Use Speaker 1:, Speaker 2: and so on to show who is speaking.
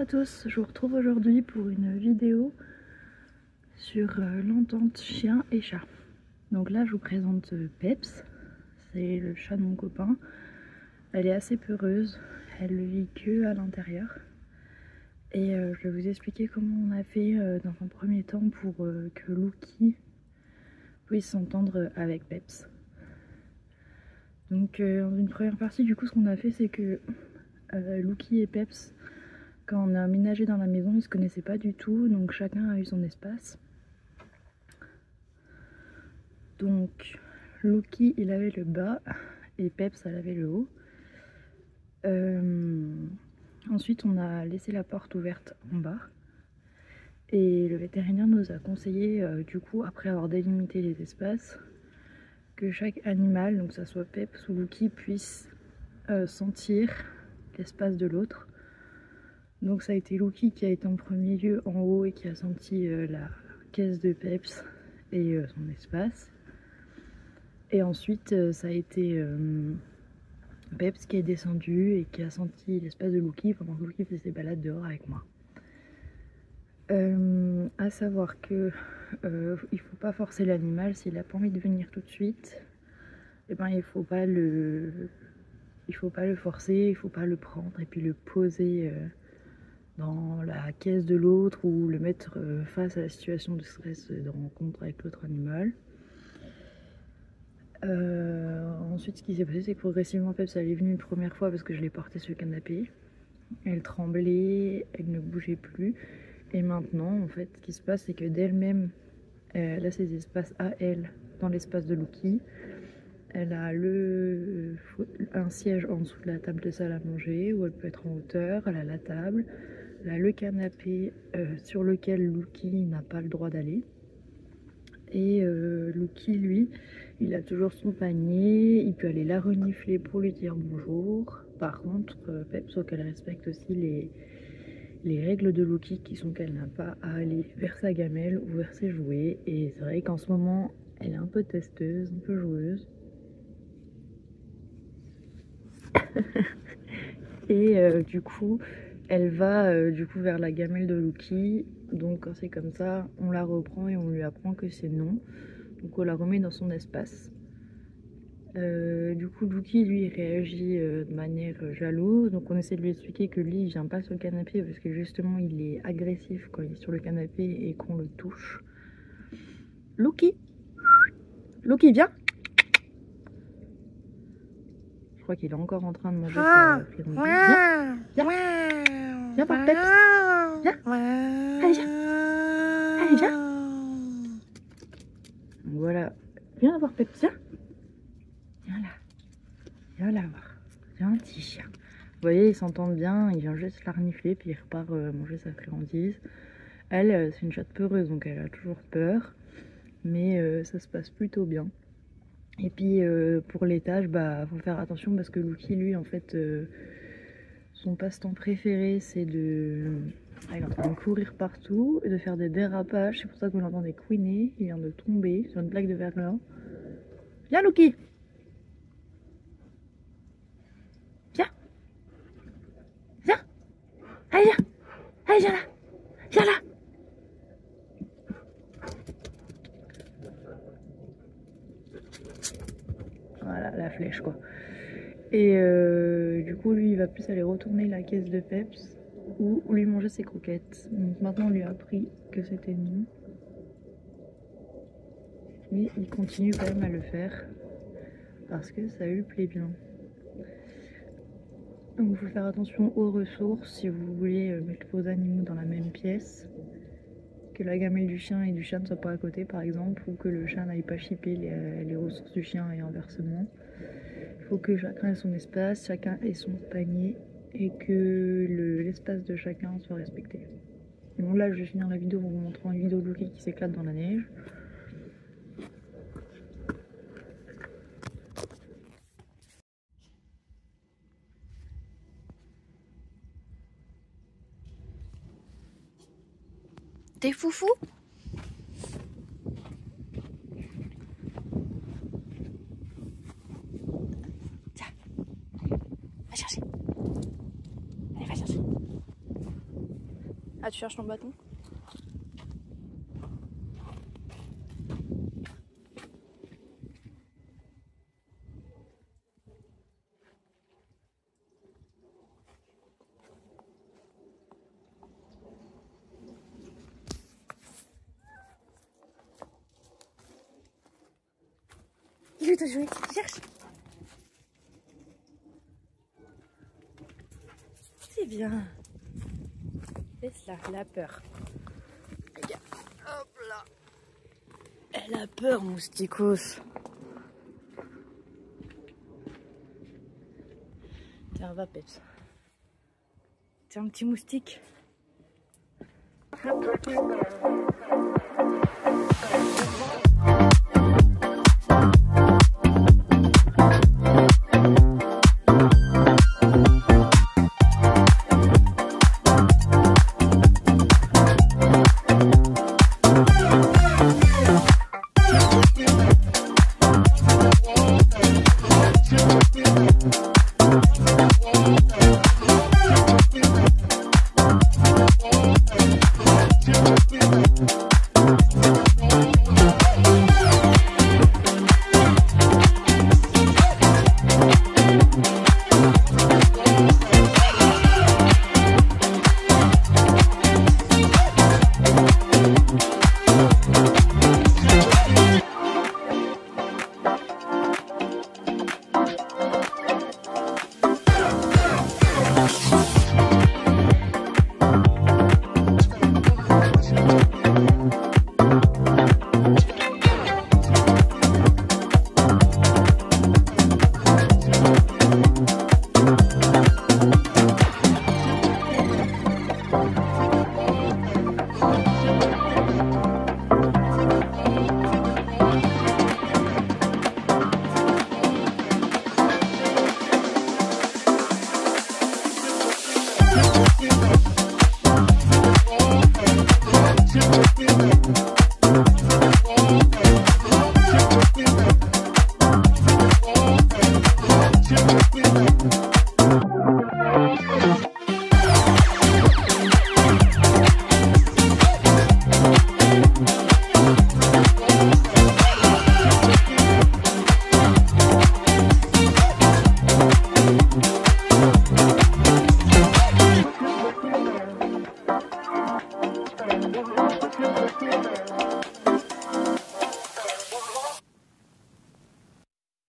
Speaker 1: à tous, je vous retrouve aujourd'hui pour une vidéo sur l'entente chien et chat. Donc là je vous présente Peps, c'est le chat de mon copain. Elle est assez peureuse, elle ne vit que à l'intérieur. Et je vais vous expliquer comment on a fait dans un premier temps pour que Lucky puisse s'entendre avec Peps. Donc dans une première partie du coup ce qu'on a fait c'est que Lucky et Peps, quand on a emménagé dans la maison, ils se connaissaient pas du tout, donc chacun a eu son espace. Donc Lucky il avait le bas et Peps elle avait le haut. Ensuite on a laissé la porte ouverte en bas et le vétérinaire nous a conseillé du coup, après avoir délimité les espaces, que chaque animal, donc que ça soit Peps ou Lucky, puisse sentir l'espace de l'autre. Donc ça a été Lucky qui a été en premier lieu en haut et qui a senti la caisse de Peps et son espace. Et ensuite ça a été Peps qui est descendu et qui a senti l'espace de Lucky pendant que Lucky faisait ses balades dehors avec moi. À savoir que il faut pas forcer l'animal. S'il a pas envie de venir tout de suite, et ben il faut pas le forcer, il faut pas le prendre et puis le poser dans la caisse de l'autre ou le mettre face à la situation de stress de rencontre avec l'autre animal. Ensuite ce qui s'est passé c'est que progressivement Peps elle est venue une première fois parce que je l'ai portée sur le canapé. Elle tremblait, elle ne bougeait plus. Et maintenant en fait ce qui se passe c'est que d'elle-même elle a ses espaces à elle dans l'espace de Lucky. Elle a un siège en dessous de la table de salle à manger où elle peut être en hauteur, elle a la table. Elle a le canapé sur lequel Lucky n'a pas le droit d'aller. Et Lucky, lui, il a toujours son panier, il peut aller la renifler pour lui dire bonjour. Par contre, Peps, faut qu'elle respecte aussi les règles de Lucky qui sont qu'elle n'a pas à aller vers sa gamelle ou vers ses jouets. Et c'est vrai qu'en ce moment, elle est un peu testeuse, un peu joueuse. Et du coup elle va vers la gamelle de Lucky. Donc quand c'est comme ça on la reprend et on lui apprend que c'est non, donc on la remet dans son espace. Du coup Lucky lui réagit de manière jalouse, donc on essaie de lui expliquer que lui il vient pas sur le canapé parce que justement il est agressif quand il est sur le canapé et qu'on le touche. Lucky viens. Je crois qu'il est encore en train de manger sa friandise. Viens voir Peps. Viens. Allez, viens. Allez, viens. Voilà. Viens voir Peps. Viens. Viens là. Viens la voir. Viens, petit chien. Vous voyez, ils s'entendent bien. Il vient juste la renifler puis il repart manger sa friandise. Elle, c'est une chatte peureuse, donc elle a toujours peur. Mais ça se passe plutôt bien. Et puis pour les tâches, faut faire attention parce que Lucky, lui, en fait, son passe-temps préféré, c'est de... il est en train de courir partout et de faire des dérapages. C'est pour ça que vous l'entendez couiner. Il vient de tomber sur une plaque de verglas. Viens, Lucky! Viens! Viens! Allez, viens! Allez, viens là! Viens là! Voilà, la flèche quoi. Et du coup lui il va plus aller retourner la caisse de Peps ou lui manger ses croquettes. Donc maintenant on lui a appris que c'était non. Mais il continue quand même à le faire parce que ça lui plaît bien. Donc il faut faire attention aux ressources si vous voulez mettre vos animaux dans la même pièce. Que la gamelle du chien et du chat ne soient pas à côté par exemple, ou que le chat n'aille pas chipper les ressources du chien et inversement. Il faut que chacun ait son espace, chacun ait son panier et que l'espace de chacun soit respecté. Bon là je vais finir la vidéo en vous montrant une vidéo de Lucky qui s'éclate dans la neige.
Speaker 2: T'es foufou? Tiens, va chercher. Allez, va chercher.
Speaker 1: Ah, tu cherches ton bâton? Il veut te jouer, cherche. C'est bien. Laisse là, elle a peur. Regarde, hop là. Elle a peur, mousticos. Tiens, va, Peps. C'est un petit moustique.